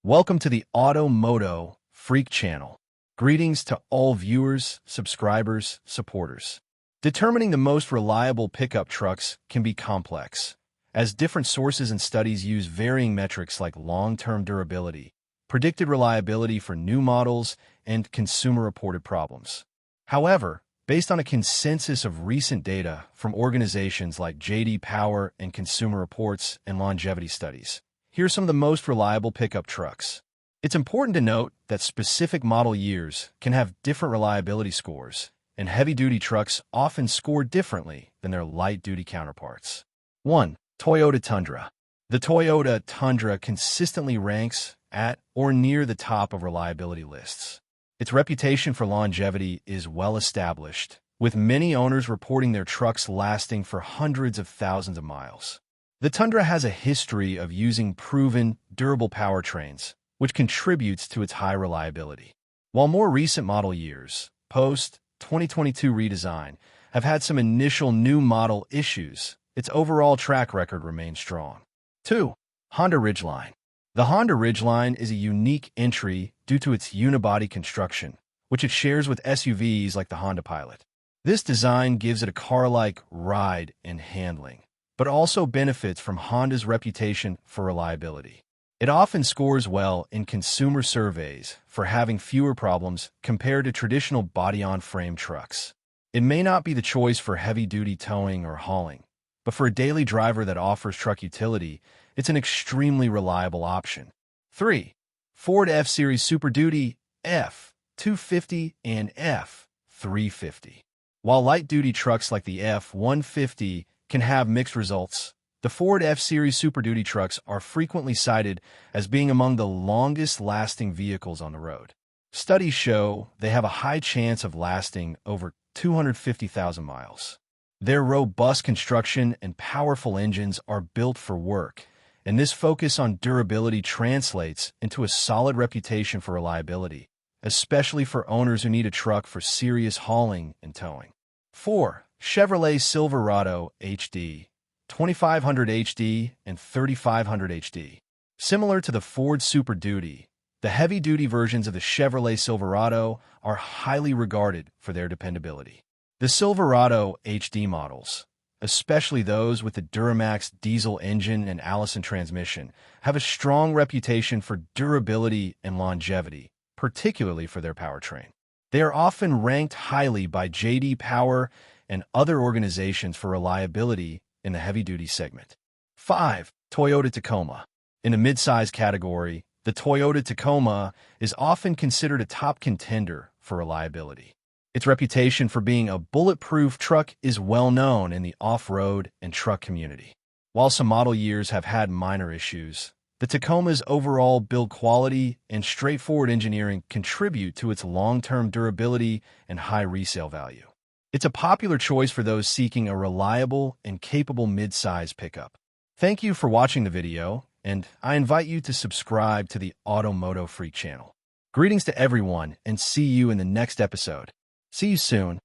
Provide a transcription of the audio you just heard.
Welcome to the MOTO Freak Channel. Greetings to all viewers, subscribers, supporters. Determining the most reliable pickup trucks can be complex, as different sources and studies use varying metrics like long-term durability, predicted reliability for new models, and consumer-reported problems. However, based on a consensus of recent data from organizations like J.D. Power and Consumer Reports and longevity studies, here are some of the most reliable pickup trucks. It's important to note that specific model years can have different reliability scores, and heavy-duty trucks often score differently than their light-duty counterparts. 1. Toyota Tundra. The Toyota Tundra consistently ranks at or near the top of reliability lists. Its reputation for longevity is well established, with many owners reporting their trucks lasting for hundreds of thousands of miles. The Tundra has a history of using proven, durable powertrains, which contributes to its high reliability. While more recent model years, post-2022 redesign, have had some initial new model issues, its overall track record remains strong. 2. Honda Ridgeline. The Honda Ridgeline is a unique entry due to its unibody construction, which it shares with SUVs like the Honda Pilot. This design gives it a car-like ride and handling, but also benefits from Honda's reputation for reliability. It often scores well in consumer surveys for having fewer problems compared to traditional body-on-frame trucks. It may not be the choice for heavy-duty towing or hauling, but for a daily driver that offers truck utility, it's an extremely reliable option. 3. Ford F-Series Super Duty F-250 and F-350. While light-duty trucks like the F-150 can have mixed results, the Ford F-Series Super Duty trucks are frequently cited as being among the longest-lasting vehicles on the road. Studies show they have a high chance of lasting over 250,000 miles. Their robust construction and powerful engines are built for work, and this focus on durability translates into a solid reputation for reliability, especially for owners who need a truck for serious hauling and towing. 4. Chevrolet Silverado HD, 2500 HD, and 3500 HD. Similar to the Ford Super Duty, the heavy-duty versions of the Chevrolet Silverado are highly regarded for their dependability. The Silverado HD models, especially those with the Duramax diesel engine and Allison transmission, have a strong reputation for durability and longevity, particularly for their powertrain. They are often ranked highly by J.D. Power and other organizations for reliability in the heavy-duty segment. 5. Toyota Tacoma. In the midsize category, the Toyota Tacoma is often considered a top contender for reliability. Its reputation for being a bulletproof truck is well known in the off-road and truck community. While some model years have had minor issues, the Tacoma's overall build quality and straightforward engineering contribute to its long-term durability and high resale value. It's a popular choice for those seeking a reliable and capable mid-size pickup. Thank you for watching the video, and I invite you to subscribe to the MOTO Freak channel. Greetings to everyone, and see you in the next episode. See you soon.